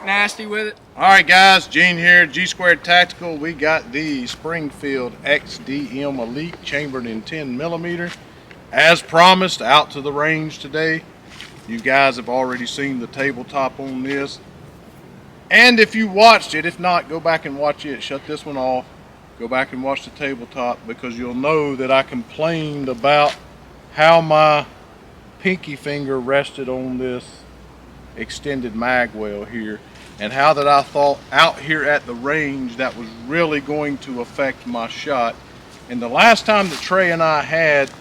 nasty with it. All right, guys, Gene here, G Squared Tactical. We got the Springfield XDM Elite chambered in 10mm. As promised, out to the range today. You guys have already seen the tabletop on this. And if you watched it, if not, go back and watch it. Shut this one off. Go back and watch the tabletop, because you'll know that I complained about how my pinky finger rested on this extended mag well here, and how that I thought out here at the range that was really going to affect my shot. And the last time that Trey and I had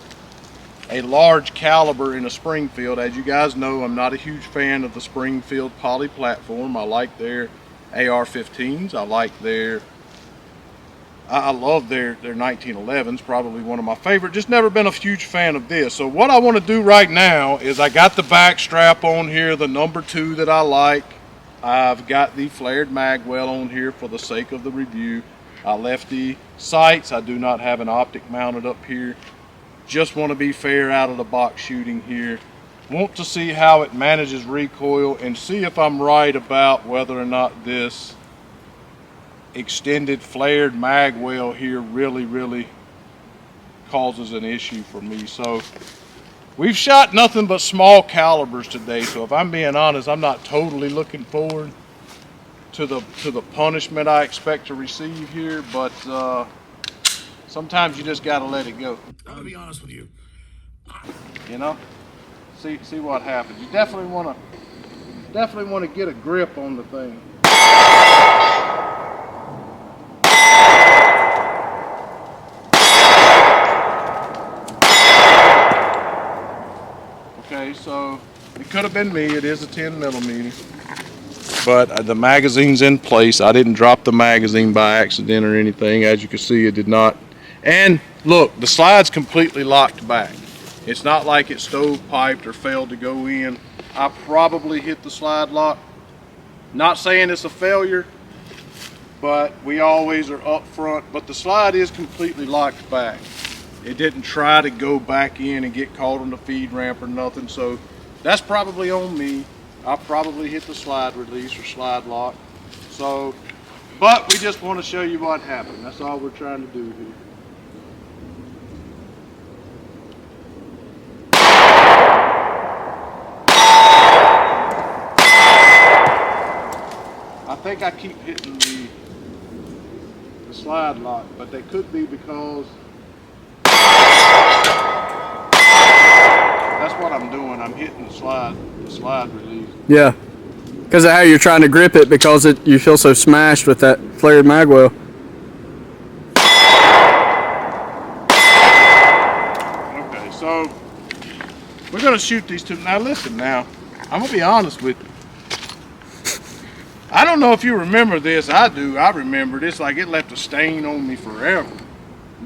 a large caliber in a Springfield, as you guys know, I'm not a huge fan of the Springfield poly platform. I like their AR-15s. I love their 1911s, probably one of my favorite. Just never been a huge fan of this. So what I want to do right now is, I got the back strap on here, the number 2 that I like. I've got the flared mag well on here for the sake of the review. I left the sights. I do not have an optic mounted up here. Just want to be fair out of the box shooting here. Want to see how it manages recoil and see if I'm right about whether or not this extended flared mag well here really causes an issue for me. So we've shot nothing but small calibers today, so if I'm being honest, I'm not totally looking forward to the punishment I expect to receive here, but sometimes you just gotta let it go. I'll be honest with you. You know, see what happens. You definitely want to get a grip on the thing. Okay, so it could have been me. It is a 10mm, but the magazine's in place. I didn't drop the magazine by accident or anything. As you can see, it did not. And look, the slide's completely locked back. It's not like it stovepiped or failed to go in. I probably hit the slide lock. Not saying it's a failure, but we always are up front. But the slide is completely locked back. It didn't try to go back in and get caught on the feed ramp or nothing. So that's probably on me. I probably hit the slide release or slide lock. So, but we just want to show you what happened. That's all we're trying to do here. I think I keep hitting the slide lock, but that could be because that's what I'm doing. I'm hitting the slide release. Yeah, because of how you're trying to grip it, because you feel so smashed with that flared mag well. Okay, so we're gonna shoot these two. Now listen, now I'm gonna be honest with you. I don't know if you remember this. I do. I remember this like it left a stain on me forever.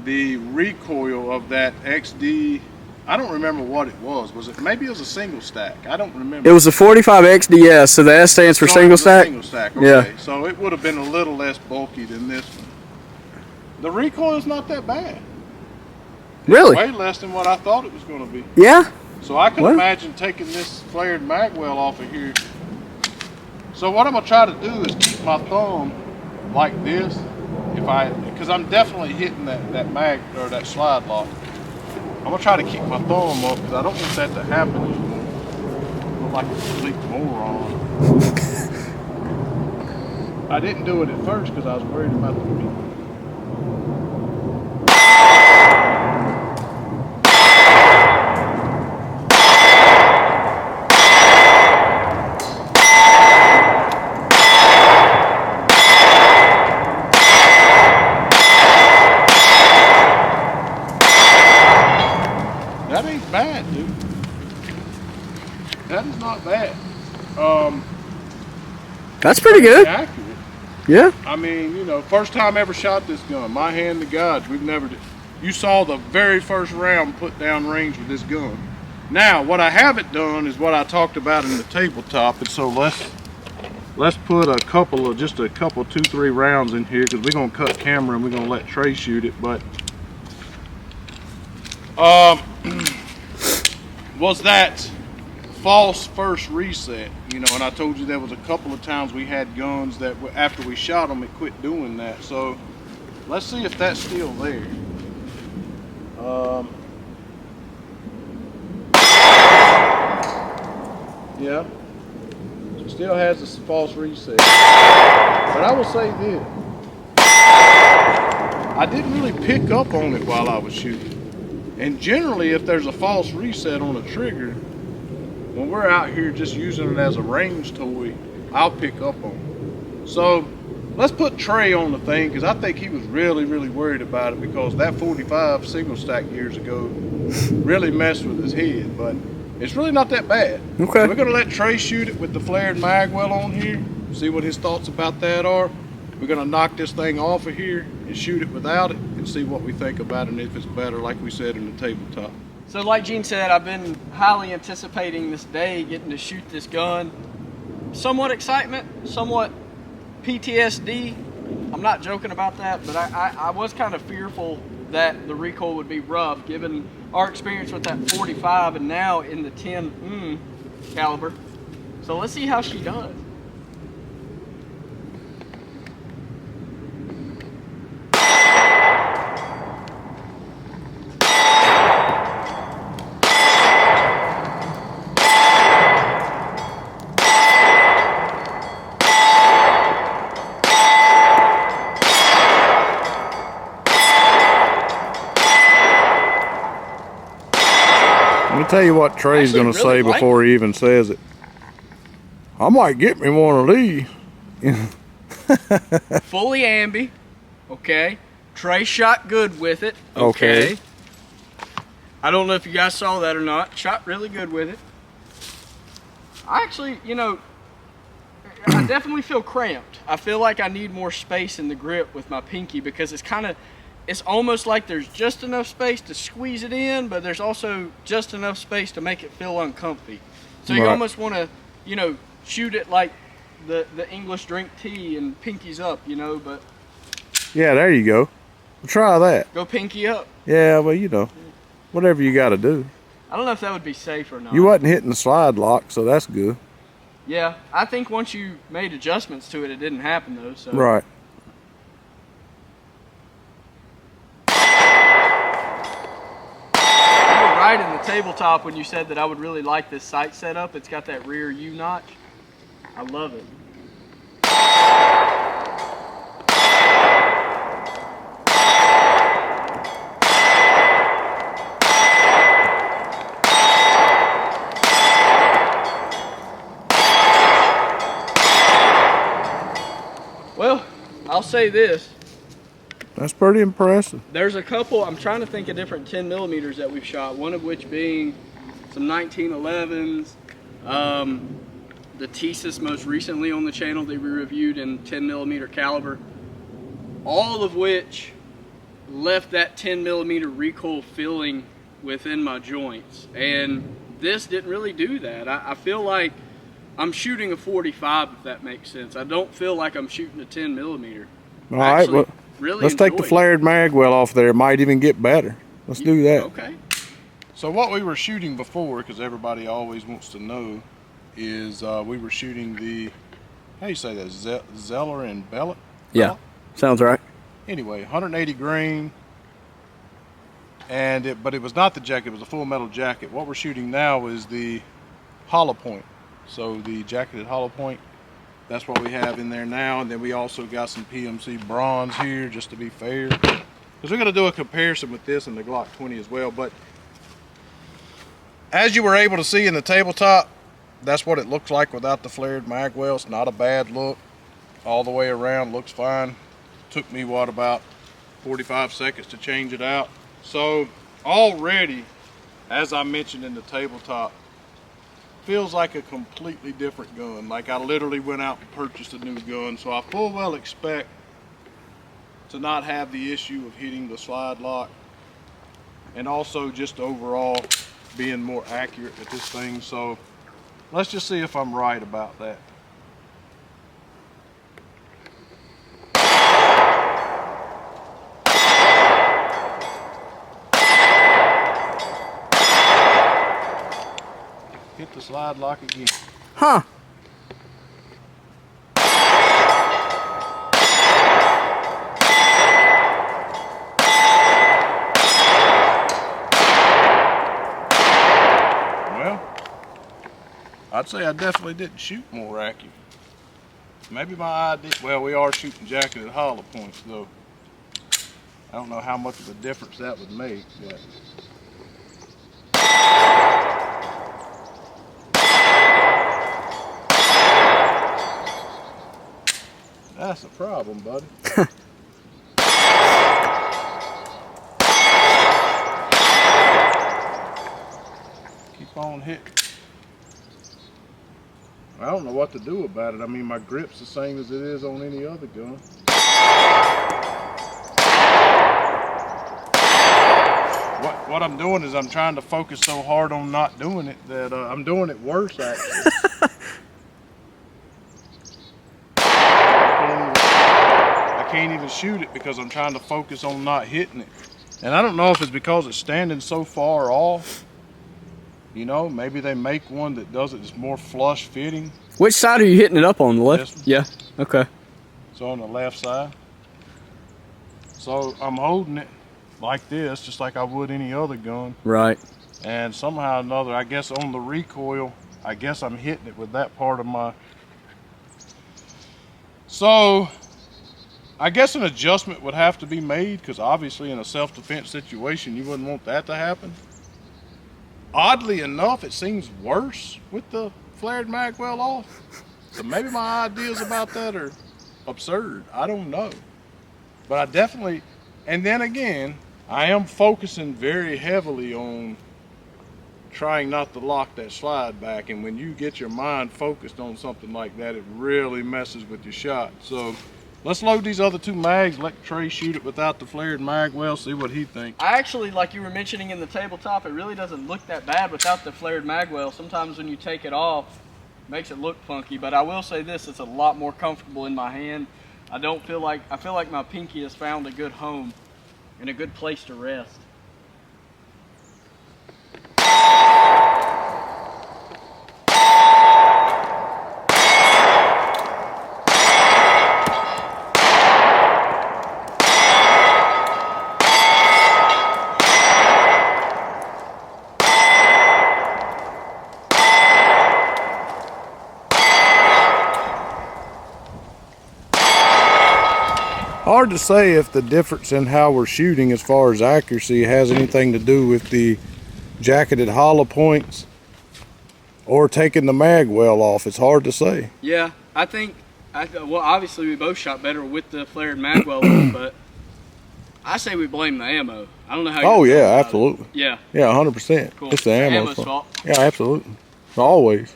The recoil of that XD, I don't remember what it was. Maybe it was a single stack? I don't remember. It was a 45 XDS, so the S stands for single stack? Single stack, okay. Yeah. So it would have been a little less bulky than this one. The recoil is not that bad. Really? Way less than what I thought it was going to be. Yeah? So I can imagine taking this flared mag well off of here. So what I'm going to try to do is keep my thumb like this, because I'm definitely hitting that mag or that slide lock. I'm going to try to keep my thumb up, because I don't want that to happen. I look like a complete moron. I didn't do it at first because I was worried about the meat. That ain't bad, dude. That is not bad. That's pretty good. Accurate. Yeah. I mean, you know, first time ever shot this gun. My hand to God, we've never did. You saw the very first round put down range with this gun. Now, what I haven't done is what I talked about in the tabletop, and so let's put just a couple, 2-3 rounds in here, because we're gonna cut camera and we're gonna let Trey shoot it. But was that false first reset, you know, and I told you there was a couple of times we had guns that after we shot them, it quit doing that. So let's see if that's still there. Yeah, it still has this false reset. But I will say this, I didn't really pick up on it while I was shooting. And generally, if there's a false reset on a trigger, when we're out here just using it as a range toy, I'll pick up on it. So let's put Trey on the thing, because I think he was really, really worried about it, because that 45 single stack years ago really messed with his head. But it's really not that bad. Okay. So we're gonna let Trey shoot it with the flared mag well on here, see what his thoughts about that are. We're gonna knock this thing off of here and shoot it without it and see what we think about it and if it's better, like we said in the tabletop. So like Gene said, I've been highly anticipating this day, getting to shoot this gun. Somewhat excitement, somewhat PTSD. I'm not joking about that, but I was kind of fearful that the recoil would be rough given our experience with that 45 and now in the 10 caliber. So let's see how she does. Let me tell you what Trey's Actually, going to really say before he even says it. I might get me one of these. Fully ambi, okay. Trey shot good with it, Okay. I don't know if you guys saw that or not. Shot really good with it. I actually, you know, I definitely feel cramped. I feel like I need more space in the grip with my pinky, because it's almost like there's just enough space to squeeze it in, but there's also just enough space to make it feel uncomfy. So you Right. almost want to, you know, shoot it like the English drink tea and pinkies up, you know, but Yeah, there you go. Try that. go pinky up. Yeah, well, you know, whatever you got to do. I don't know if that would be safe or not. You wasn't hitting the slide lock, so that's good. Yeah, I think once you made adjustments to it, it didn't happen though. So. Right. You were right in the tabletop when you said that I would really like this sight setup. It's got that rear U notch. I love it. Well, I'll say this. That's pretty impressive. There's a couple, I'm trying to think of different 10 millimeters that we've shot, one of which being some 1911s, the Thesis most recently on the channel that we reviewed in 10 millimeter caliber, all of which left that 10 millimeter recoil feeling within my joints. And this didn't really do that. I feel like I'm shooting a 45, if that makes sense. I don't feel like I'm shooting a 10 millimeter. All right, well, Really let's take the enjoyed it. flared mag well off there. It might even get better. Let's do that. Okay. So what we were shooting before, because everybody always wants to know, is we were shooting the, how do you say that, Zeller and Bellet? Yeah, sounds right. Anyway, 180 grain, and but it was not the jacket, it was a full metal jacket. What we're shooting now is the hollow point. So the jacketed hollow point, that's what we have in there now. And then we also got some PMC bronze here, just to be fair, because we're going to do a comparison with this and the Glock 20 as well. But as you were able to see in the tabletop, that's what it looks like without the flared mag well. It's not a bad look all the way around, looks fine. Took me what, about 45 seconds to change it out. So already, as I mentioned in the tabletop, feels like a completely different gun. Like I literally went out and purchased a new gun. So I full well expect to not have the issue of hitting the slide lock, and also just overall being more accurate with this thing. So let's just see if I'm right about that. Hit with the slide lock again. Huh. Well, I'd say I definitely didn't shoot more accurate. Maybe my idea, well, we are shooting jacketed hollow points though. I don't know how much of a difference that would make, but. That's a problem, buddy. Keep on hitting. I don't know what to do about it. I mean, my grip's the same as it is on any other gun. What I'm doing is I'm trying to focus so hard on not doing it that I'm doing it worse, actually. I can't even shoot it because I'm trying to focus on not hitting it. And I don't know if it's because it's standing so far off. You know, maybe they make one that does it that's more flush fitting. Which side are you hitting it up on? The left? This one. Yeah. Okay. So on the left side. So I'm holding it like this, just like I would any other gun. Right. And somehow or another, I guess on the recoil, I guess I'm hitting it with that part of my. So I guess an adjustment would have to be made, because obviously in a self-defense situation, you wouldn't want that to happen. Oddly enough, it seems worse with the flared mag well off. So maybe my ideas about that are absurd. I don't know. But I definitely, and then again, I am focusing very heavily on trying not to lock that slide back. And when you get your mind focused on something like that, it really messes with your shot. So let's load these other two mags, let Trey shoot it without the flared mag well, see what he thinks. I actually, like you were mentioning in the tabletop, it really doesn't look that bad without the flared magwell. Sometimes when you take it off, it makes it look funky, but I will say this, it's a lot more comfortable in my hand. I feel like my pinky has found a good home and a good place to rest. Hard to say if the difference in how we're shooting as far as accuracy has anything to do with the jacketed hollow points or taking the mag well off. It's hard to say. Yeah, well, obviously we both shot better with the flared magwell, but I say we blame the ammo. I don't know how. Oh yeah, absolutely. Yeah. Yeah, 100%. Cool. It's the ammo's fault. Yeah, absolutely. Always.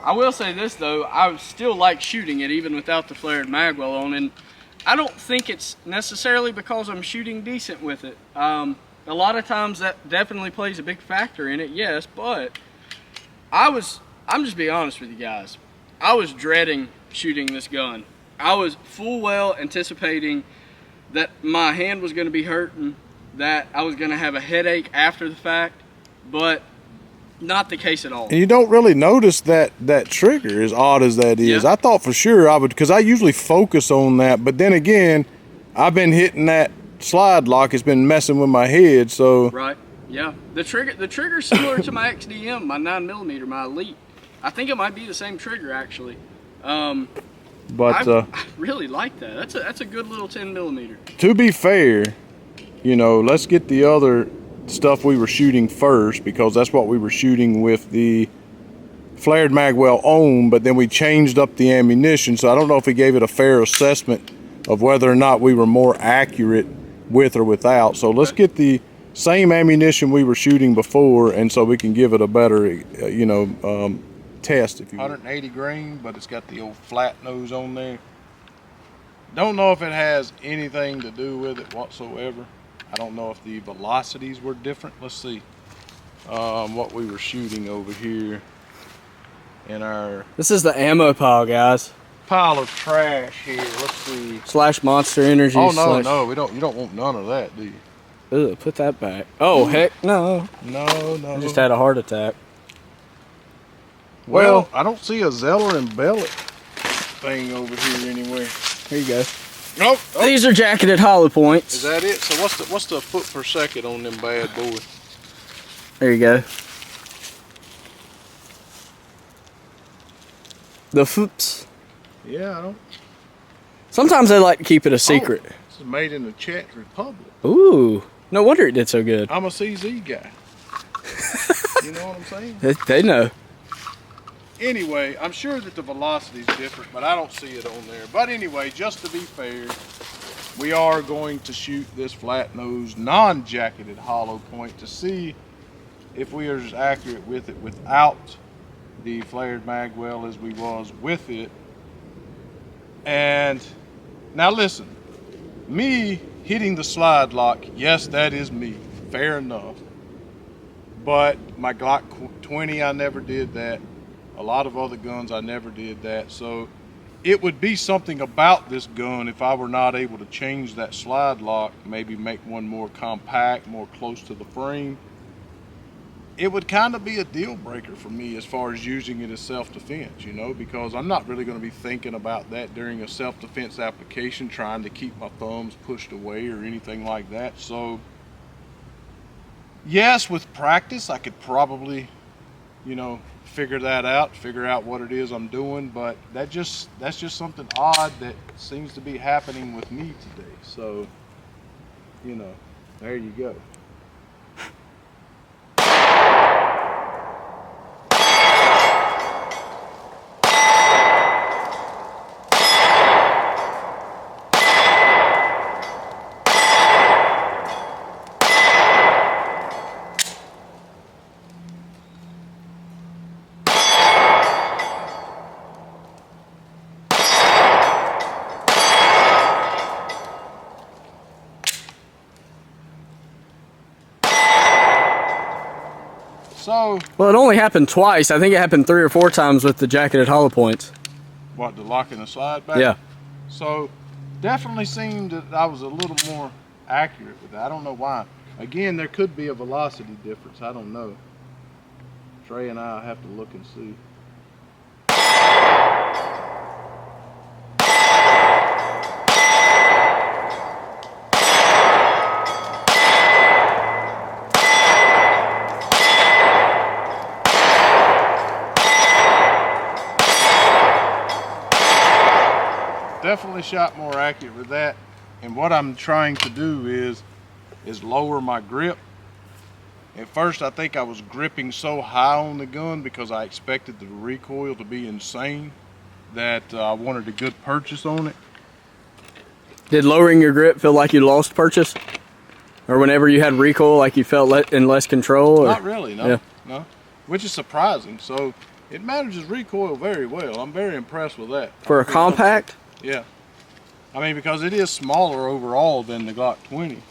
I will say this though, I still like shooting it even without the flared magwell on, and I don't think it's necessarily because I'm shooting decent with it. A lot of times that definitely plays a big factor in it, yes, but I'm just being honest with you guys. I was dreading shooting this gun. I was full well anticipating that my hand was going to be hurting, that I was going to have a headache after the fact, but not the case at all. And you don't really notice that trigger, as odd as that is. Yeah. I thought for sure I would, because I usually focus on that, but then again, I've been hitting that slide lock. It's been messing with my head, so. Right, yeah. The trigger's similar to my XDM, my 9mm, my Elite. I think it might be the same trigger, actually. I really like that. That's a good little 10mm. To be fair, you know, let's get the other stuff we were shooting first, because that's what we were shooting with the flared magwell on, but then we changed up the ammunition, so I don't know if we gave it a fair assessment of whether or not we were more accurate with or without. So let's get the same ammunition we were shooting before, and so we can give it a better test, if you will. 180 grain, but it's got the old flat nose on there. Don't know if it has anything to do with it whatsoever. I don't know if the velocities were different. Let's see what we were shooting over here in our This is the ammo pile, guys. pile of trash here. Let's see. Slash Monster Energy. Oh no, slash... no, we don't. You don't want none of that, do you? Ugh, put that back. Oh heck no! No, no. I just had a heart attack. Well, I don't see a Zeller and Bellet thing over here anywhere. Here you go. Nope. Oh, These are jacketed hollow points. is that it? So what's the foot per second on them bad boys? There you go. The foops. Yeah, I don't. Sometimes they like to keep it a secret. Oh, this is made in the Czech Republic. Ooh, no wonder it did so good. I'm a CZ guy. You know what I'm saying? They know. Anyway, I'm sure that the velocity is different, but I don't see it on there. But anyway, just to be fair, we are going to shoot this flat nose non-jacketed hollow point to see if we are as accurate with it without the flared mag well as we was with it. And now listen, me hitting the slide lock, yes, that is me, fair enough. But my Glock 20, I never did that. A lot of other guns, I never did that. So it would be something about this gun if I were not able to change that slide lock, maybe make one more compact, more close to the frame. It would kind of be a deal breaker for me as far as using it as self-defense, you know, because I'm not really going to be thinking about that during a self-defense application, trying to keep my thumbs pushed away or anything like that. So yes, with practice, I could probably, you know, figure that out, figure out what it is I'm doing, but that's just something odd that seems to be happening with me today. So, you know, there you go. So, Well, it only happened twice. I think it happened 3 or 4 times with the jacketed hollow points. what, the lock and the slide back? Yeah. So, definitely seemed that I was a little more accurate with that. I don't know why. Again, there could be a velocity difference. I don't know. Trey and I have to look and see. Definitely shot more accurate with that, and what I'm trying to do is lower my grip. At first I think I was gripping so high on the gun because I expected the recoil to be insane that I wanted a good purchase on it. Did lowering your grip feel like you lost purchase? Or whenever you had recoil, like you felt in less control? Or? Not really, no. Yeah. No, which is surprising. So it manages recoil very well. I'm very impressed with that. For a compact? Yeah. I mean, because it is smaller overall than the Glock 20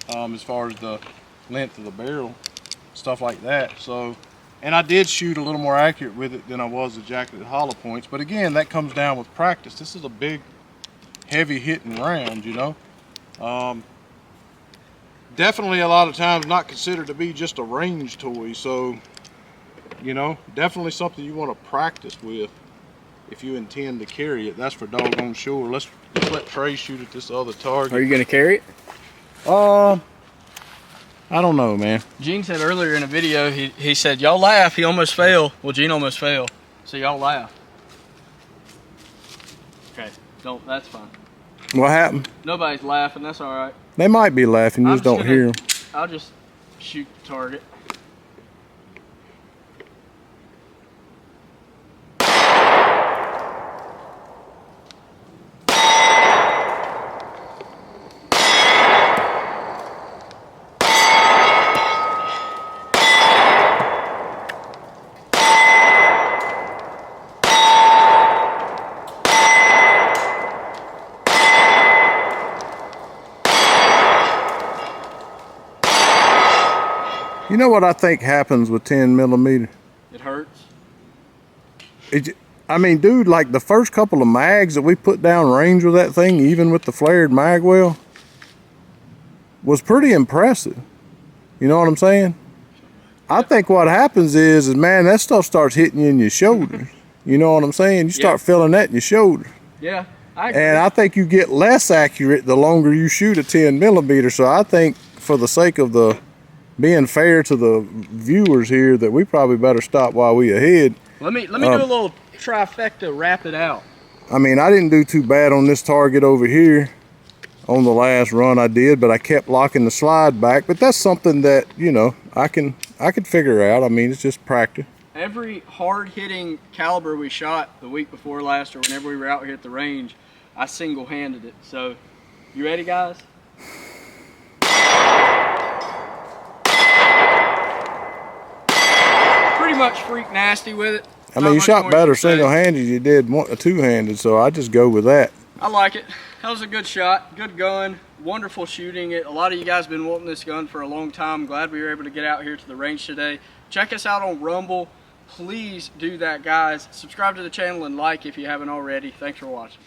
as far as the length of the barrel, stuff like that. So, and I did shoot a little more accurate with it than I was the jacketed hollow points. But again, that comes down with practice. This is a big, heavy hitting round, you know. Definitely a lot of times not considered to be just a range toy. So, you know, definitely something you want to practice with if you intend to carry it. That's for doggone sure. Let's let Trey shoot at this other target. Are you going to carry it? I don't know, man. Gene said earlier in a video, he said, y'all laugh, he almost fell. Well, Gene almost fell, so y'all laugh. Okay, don't, that's fine. What happened? Nobody's laughing, that's all right. They might be laughing, you just don't hear them. I'll just shoot the target. You know what I think happens with 10 millimeter? It hurts. I mean, dude, like the first couple of mags that we put down range with that thing, even with the flared mag well, was pretty impressive. You know what I'm saying? I think what happens is man, that stuff starts hitting you in your shoulders. You know what I'm saying? You start feeling that in your shoulder. Yeah, I agree. And I think you get less accurate the longer you shoot a 10 millimeter. So I think for the sake of the being fair to the viewers here, that we probably better stop while we ahead. Let me do a little trifecta, wrap it out. I mean, I didn't do too bad on this target over here on the last run I did, but I kept locking the slide back. But that's something that, you know, I can figure out. I mean, it's just practice. Every hard-hitting caliber we shot the week before last, or whenever we were out here at the range, I single-handed it. So, you ready, guys? Pretty much freak nasty with it. I mean, you shot better single-handed than you did two-handed, so I just go with that. I like it. That was a good shot, good gun, wonderful shooting it. A lot of you guys have been wanting this gun for a long time. Glad we were able to get out here to the range today. Check us out on Rumble. Please do that, guys. Subscribe to the channel and like if you haven't already. Thanks for watching.